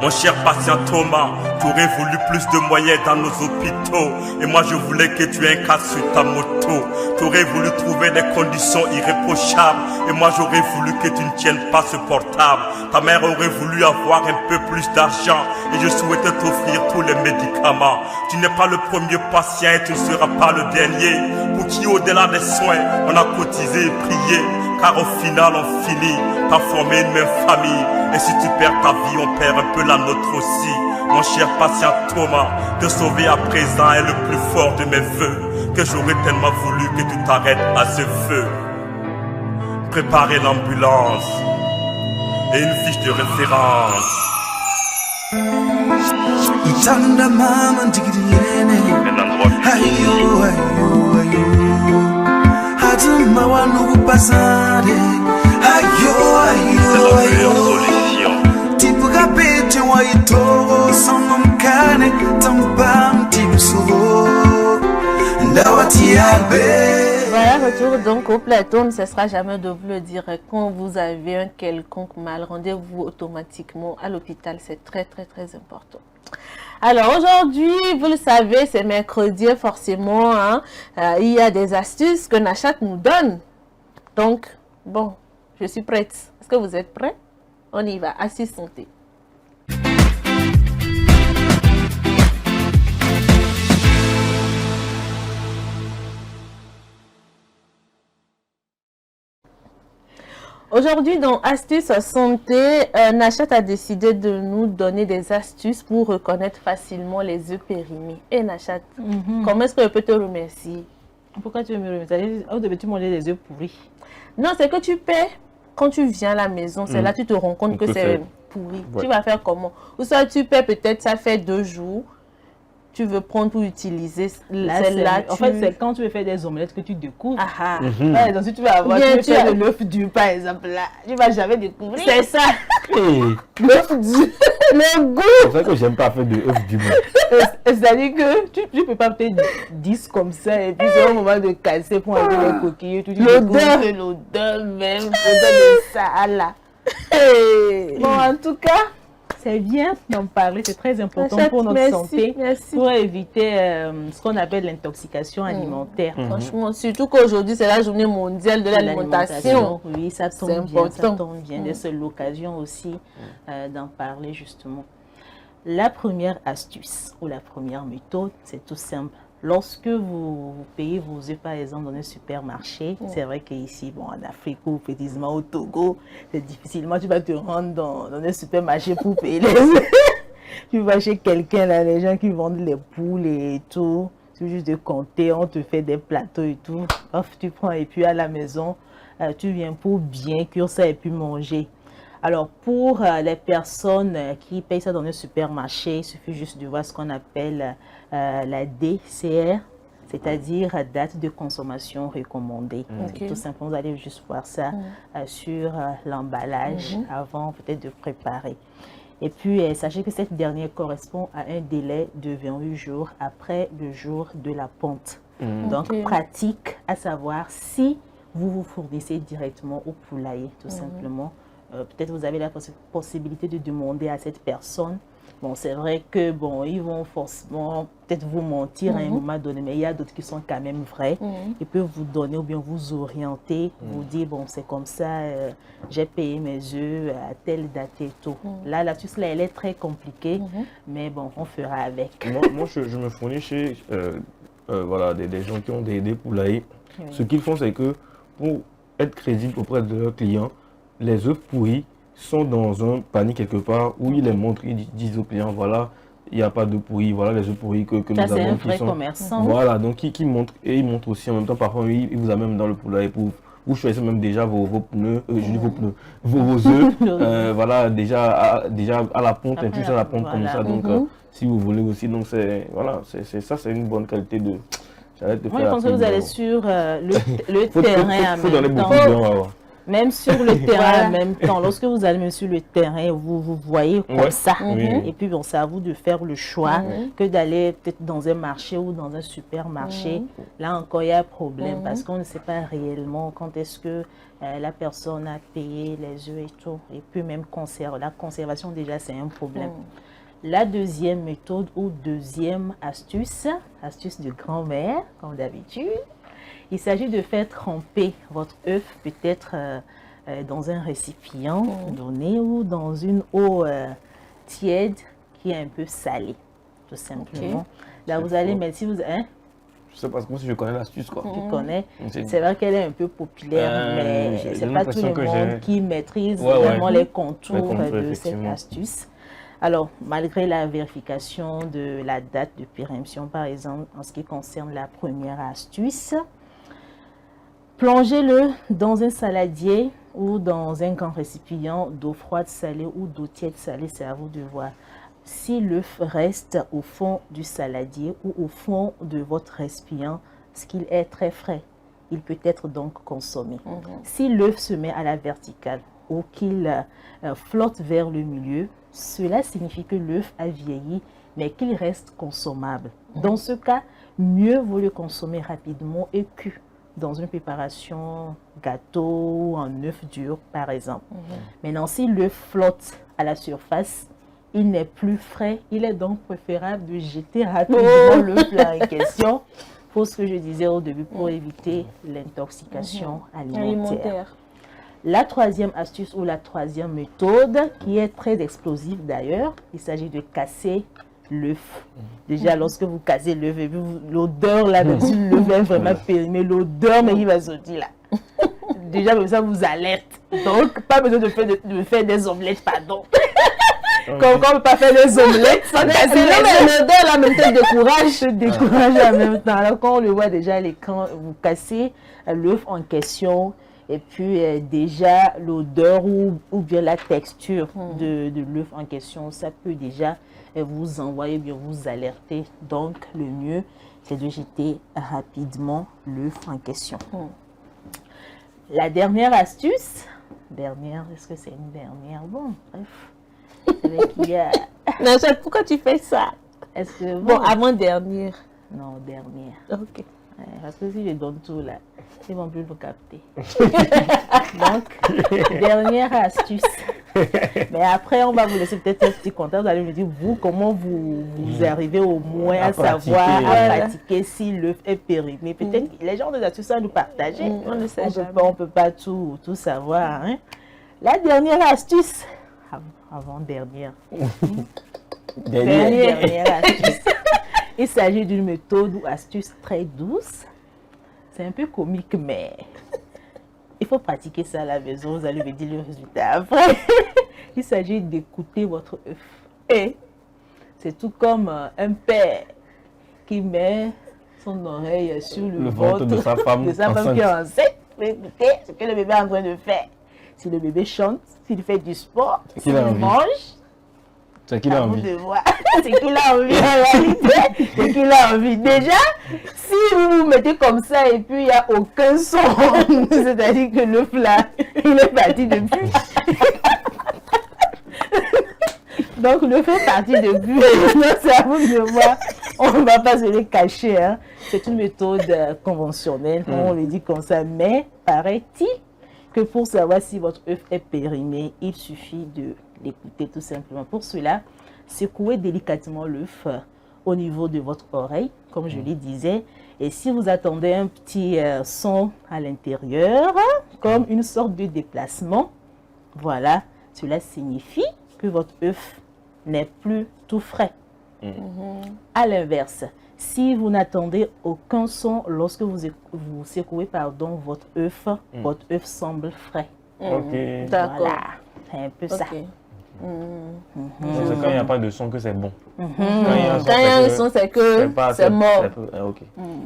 P: Mon cher patient Thomas, tu aurais voulu plus de moyens dans nos hôpitaux. Et moi je voulais que tu aies un cas sur ta moto. Tu aurais voulu trouver des conditions irréprochables. Et moi j'aurais voulu que tu ne tiennes pas ce portable. Ta mère aurait voulu avoir un peu plus d'argent. Et je souhaitais t'offrir tous les médicaments. Tu n'es pas le premier patient et tu ne seras pas le dernier. Pour qui au-delà des soins, on a cotisé et prié. Car au final on finit par former une même famille. Et si tu perds ta vie, on perd un peu la nôtre aussi. Mon cher patient Thomas, te sauver à présent est le plus fort de mes voeux. Que j'aurais tellement voulu que tu t'arrêtes à ce feu. Préparez l'ambulance et une fiche de référence.
A: Voilà, retour donc au plateau. On ne cessera jamais de vous le dire. Quand vous avez un quelconque mal, rendez-vous automatiquement à l'hôpital. C'est très important. Alors aujourd'hui, vous le savez, c'est mercredi, forcément, hein, il y a des astuces que Nachat nous donne. Donc, bon, je suis prête. Est-ce que vous êtes prêts? On y va. Astuce santé. Aujourd'hui, dans Astuces Santé, Nachat a décidé de nous donner des astuces pour reconnaître facilement les œufs périmés. Et Nachat, comment est-ce que je peux te remercier?
B: Pourquoi tu veux me remercier? Où devais-tu manger des œufs pourris?
A: Non, c'est que tu paies quand tu viens à la maison. C'est là que tu te rends compte que c'est pourri. Ouais. Tu vas faire comment? Ou soit tu paies peut-être, ça fait 2 jours. Tu veux prendre pour utiliser celle-là.
B: En fait, c'est quand tu veux faire des omelettes que tu découvres. Ouais, donc si tu vas avoir, tu veux faire de l'œuf dur, par exemple, là, tu ne vas jamais découvrir.
A: C'est ça. L'œuf dur, le goût.
C: C'est ça que j'aime pas faire de l'œuf dur.
B: C'est-à-dire que tu ne peux pas faire 10 comme ça et puis c'est au moment de casser pour enlever les coquilles. L'odeur même, l'odeur de ça, là. Bon, en tout cas, c'est bien d'en parler, c'est très important pour notre santé, pour éviter ce qu'on appelle l'intoxication alimentaire.
A: Franchement, surtout qu'aujourd'hui, c'est la journée mondiale de l'alimentation.
B: Oui, ça tombe bien, ça tombe bien. C'est l'occasion aussi d'en parler justement. La première astuce ou la première méthode, c'est tout simple. Lorsque vous payez vos œufs, par exemple, dans un supermarché, c'est vrai qu'ici, bon, en Afrique ou précisément au Togo, c'est difficilement, tu vas te rendre dans un supermarché pour payer les œufs. Tu vas chez quelqu'un, là, les gens qui vendent les poules et tout, c'est juste de compter, on te fait des plateaux et tout. Hop, tu prends et puis à la maison, tu viens pour bien cuire ça et puis manger. Alors, pour les personnes qui payent ça dans un supermarché, il suffit juste de voir ce qu'on appelle la DCR, c'est-à-dire date de consommation recommandée. Tout simplement, vous allez juste voir ça sur l'emballage avant peut-être de préparer. Et puis, sachez que cette dernière correspond à un délai de 28 jours après le jour de la ponte. Donc, pratique à savoir si vous vous fournissez directement au poulailler, tout simplement. Peut-être vous avez la possibilité de demander à cette personne. Bon, c'est vrai que bon, ils vont forcément peut-être vous mentir à un moment donné, mais il y a d'autres qui sont quand même vrais. Ils peuvent vous donner ou bien vous orienter, vous dire bon, c'est comme ça, j'ai payé mes œufs à telle date et tout. Là, l'astuce là, elle est très compliquée, mais bon, on fera avec.
C: Moi je me fournis chez voilà, des gens qui ont des poulaillers. Ce qu'ils font, c'est que pour être crédible auprès de leurs clients, les œufs pourris sont dans un panier quelque part où ils les montrent, ils disent aux clients, voilà, il n'y a pas d'œufs pourris. Voilà les œufs pourris que nous avons.
B: C'est un vrai commerçant.
C: Voilà, donc qui montre, et il montre aussi en même temps, parfois, il vous amène dans le poulailler pour vous choisissez même déjà vos pneus, vos œufs, voilà, déjà à la ponte, un peu à la ponte comme ça. Donc, si vous voulez aussi, donc c'est une bonne qualité de.
B: Moi, je pense que vous allez sur le terrain en même temps. Même sur le terrain en même temps. Lorsque vous allez sur le terrain, vous voyez comme ça. Et puis, bon, c'est à vous de faire le choix que d'aller peut-être dans un marché ou dans un supermarché. Là encore, il y a un problème parce qu'on ne sait pas réellement quand est-ce que la personne a payé les œufs et tout. Et puis, même la conservation, déjà, c'est un problème. La deuxième méthode ou deuxième astuce de grand-mère, comme d'habitude, il s'agit de faire tremper votre œuf peut-être dans un récipient donné ou dans une eau tiède qui est un peu salée, tout simplement. Là, vous allez mettre, si vous...
C: Je sais pas si je connais l'astuce, quoi.
B: Tu connais. C'est vrai qu'elle est un peu populaire, mais c'est pas tout le monde qui maîtrise vraiment les contours de cette astuce. Alors, malgré la vérification de la date de péremption, par exemple, en ce qui concerne la première astuce, plongez-le dans un saladier ou dans un grand récipient d'eau froide salée ou d'eau tiède salée, c'est à vous de voir. Si l'œuf reste au fond du saladier ou au fond de votre récipient, ce qu'il est très frais, il peut être donc consommé. Si l'œuf se met à la verticale ou qu'il flotte vers le milieu, cela signifie que l'œuf a vieilli, mais qu'il reste consommable. Dans ce cas, mieux vaut le consommer rapidement et cuit dans une préparation gâteau ou en œuf dur, par exemple. Maintenant, si l'œuf flotte à la surface, il n'est plus frais. Il est donc préférable de jeter rapidement l'œuf là en question, pour ce que je disais au début, pour éviter l'intoxication alimentaire. La troisième astuce ou la troisième méthode, qui est très explosive d'ailleurs, il s'agit de casser l'œuf. Déjà, lorsque vous cassez l'œuf, et puis l'odeur là, même si l'œuf est vraiment périmé, l'odeur, mais il va sortir là. Déjà, comme ça vous alerte. Donc, pas besoin de faire des omelettes, pardon. Comme on ne peut pas faire des omelettes sans casser l'odeur là, même temps décourage en même temps. Alors, quand on le voit déjà à l'écran, vous cassez l'œuf en question. Et puis déjà l'odeur ou bien la texture de l'œuf en question, ça peut déjà vous envoyer, bien vous alerter. Donc le mieux, c'est de jeter rapidement l'œuf en question. La dernière astuce, est-ce que c'est une dernière? Bon, bref. C'est vrai qu'il y a...
A: Non, pourquoi tu fais ça?
B: Est-ce que...
A: Bon, avant-dernière.
B: Non, dernière.
A: Ok.
B: Parce que si je donne tout là, ils vont plus le capter. Donc, dernière astuce. Mais après, on va vous laisser peut-être un petit contact. Vous allez me dire, vous, comment vous arrivez au moins à savoir, à pratiquer si l'œuf est périmé. Peut-être les gens ont des astuces à nous partager.
A: On ne sait jamais.
B: On ne peut pas tout savoir. Hein. La dernière astuce, avant-dernière. Dernière astuce. Il s'agit d'une méthode ou astuce très douce. C'est un peu comique, mais il faut pratiquer ça à la maison. Vous allez me dire le résultat après. Il s'agit d'écouter votre œuf. Et c'est tout comme un père qui met son oreille sur le ventre
C: de sa femme
B: qui est enceinte. Pour écouter ce que le bébé est en train de faire. Si le bébé chante, s'il fait du sport, s'il mange.
C: C'est qu'il a envie.
B: C'est qu'il a envie en réalité. C'est qu'il a envie. Déjà, si vous vous mettez comme ça et puis il n'y a aucun son, c'est-à-dire que l'œuf là, il est parti depuis. Donc l'œuf est parti depuis. C'est à vous de voir. On ne va pas se le cacher. Hein. C'est une méthode conventionnelle, on le dit comme ça. Mais paraît-il que pour savoir si votre œuf est périmé, il suffit de l'écouter tout simplement. Pour cela, secouez délicatement l'œuf au niveau de votre oreille, comme je le disais. Et si vous attendez un petit son à l'intérieur, comme une sorte de déplacement, voilà, cela signifie que votre œuf n'est plus tout frais. À l'inverse, si vous n'attendez aucun son lorsque vous secouez votre œuf semble frais.
A: D'accord.
B: Voilà, c'est un peu ça.
C: c'est quand il n'y a pas de son que c'est bon.
A: Quand il y a un son, c'est que c'est mort.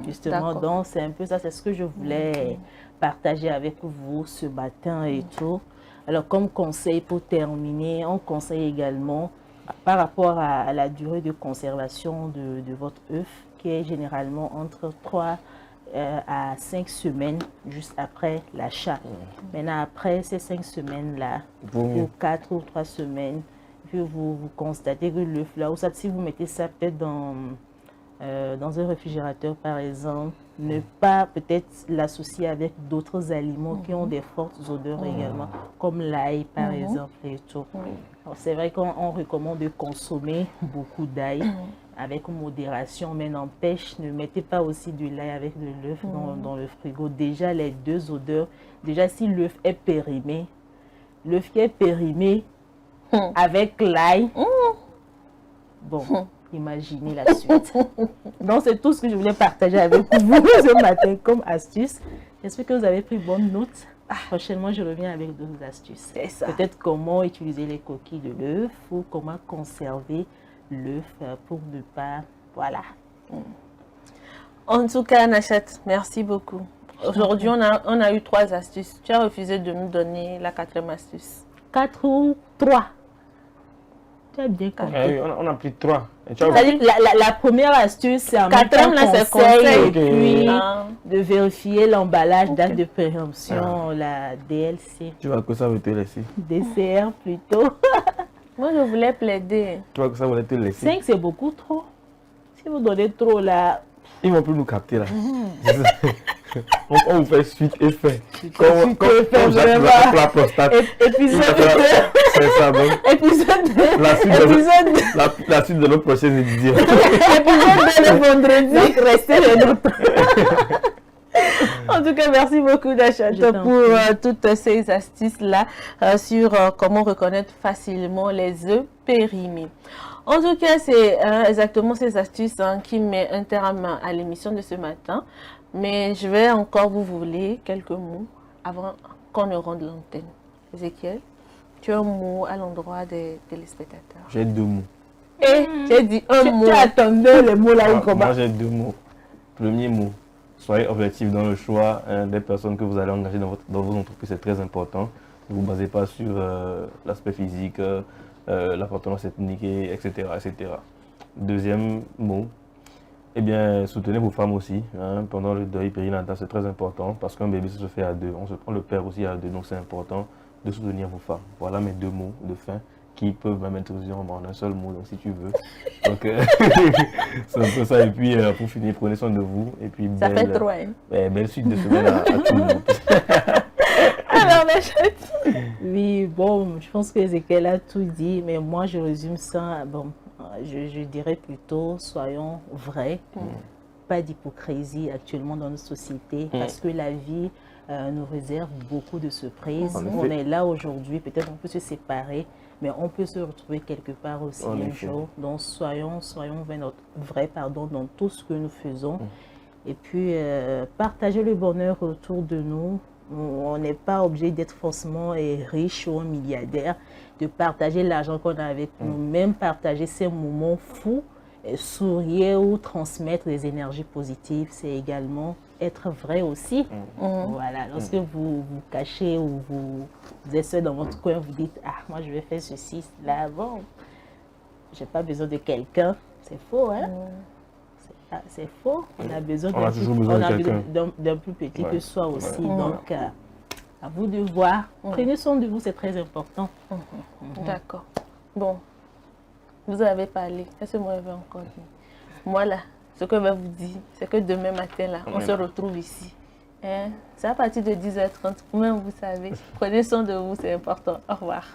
B: Justement, donc c'est un peu ça, c'est ce que je voulais partager avec vous ce matin et tout. Alors, comme conseil pour terminer, on conseille également par rapport à la durée de conservation de votre œuf, qui est généralement entre 3 à 5 semaines juste après l'achat. Maintenant, après ces 5 semaines-là, ou 4 ou 3 semaines, puis vous constatez que l'œuf là, ou ça, si vous mettez ça peut-être dans un réfrigérateur par exemple, ne pas peut-être l'associer avec d'autres aliments qui ont des fortes odeurs également, comme l'ail par exemple et tout. C'est vrai qu'on recommande de consommer beaucoup d'ail avec modération, mais n'empêche, ne mettez pas aussi de l'ail avec de l'œuf dans le frigo. Déjà les deux odeurs, déjà si l'œuf est périmé, l'œuf qui est périmé avec l'ail, bon, imaginez la suite. Donc c'est tout ce que je voulais partager avec vous ce matin comme astuce. J'espère que vous avez pris bonne note. Prochainement, je reviens avec d'autres astuces. Peut-être comment utiliser les coquilles de l'œuf ou comment conserver l'œuf pour ne pas... Voilà.
A: En tout cas, Nachat, merci beaucoup. Aujourd'hui, on a eu 3 astuces. Tu as refusé de nous donner la 4e astuce.
B: 4 ou 3? Tu as bien compris.
C: On a pris 3.
B: La première astuce, c'est un conseil et puis de vérifier l'emballage, date de péremption, la DLC.
C: Tu vois que ça veut te laisser.
B: DCR plutôt.
A: Moi, je voulais plaider.
C: Tu vois que ça voulait te laisser.
B: 5, c'est beaucoup trop. Si vous donnez trop là...
C: Ils vont plus nous capter là. On vous fait suite et fait.
B: Comme
C: la prostate.
B: Épisode 2.
C: C'est ça, donc.
B: Épisode 2.
C: La suite de notre prochaine édition.
B: Épisode 2 le vendredi. Restez les nôtres.
A: En tout cas, merci beaucoup Nachat pour toutes ces astuces-là sur comment reconnaître facilement les œufs périmés. En tout cas, c'est exactement ces astuces qui mettent un terme à l'émission de ce matin. Mais je vais encore vous voler quelques mots avant qu'on ne rende l'antenne. Ezekiel, tu as un mot à l'endroit des téléspectateurs.
C: J'ai 2 mots.
A: Et j'ai dit un mot.
B: Tu attendais les mots là ou comment?
C: Moi, j'ai 2 mots. Premier mot, soyez objectif dans le choix des personnes que vous allez engager dans vos entreprises. C'est très important. Ne vous basez pas sur l'aspect physique, l'appartenance ethnique, etc., etc. Deuxième mot, eh bien, soutenez vos femmes aussi. Pendant le deuil périnatal, c'est très important parce qu'un bébé, ça se fait à 2. On le perd aussi à 2, donc c'est important de soutenir vos femmes. Voilà mes 2 mots de fin qui peuvent même être en un seul mot, donc si tu veux. Donc, c'est un peu ça. Et puis, pour finir, prenez soin de vous. Et puis,
A: ça fait trop, hein?
C: Belle suite de semaine à tout le monde.
A: Alors, Nachat.
B: Oui, bon, je pense que Ezekiel a tout dit, mais moi, je résume ça. Bon, je dirais plutôt, soyons vrais, pas d'hypocrisie actuellement dans notre société, parce que la vie nous réserve beaucoup de surprises. On est là aujourd'hui, peut-être on peut se séparer, mais on peut se retrouver quelque part aussi un jour. Donc soyons vrais dans tout ce que nous faisons. Et puis, partager le bonheur autour de nous. On n'est pas obligé d'être forcément riche ou un milliardaire, de partager l'argent qu'on a avec nous, même partager ces moments fous, sourire ou transmettre des énergies positives, c'est également être vrai aussi. Voilà, lorsque vous vous cachez ou vous êtes seul dans votre coin, vous dites « Ah, moi je vais faire ceci, là, bon, j'ai pas besoin de quelqu'un », c'est faux, hein? C'est faux, on a besoin d'un plus petit que soi aussi, donc à vous de voir. Prenez soin de vous, c'est très important.
A: D'accord. Bon, vous avez parlé, qu'est-ce que moi je vais encore dire? Moi là, ce que je vais vous dire, c'est que demain matin là, on se retrouve ici. C'est à partir de 10h30, vous-même vous savez, prenez soin de vous, c'est important. Au revoir.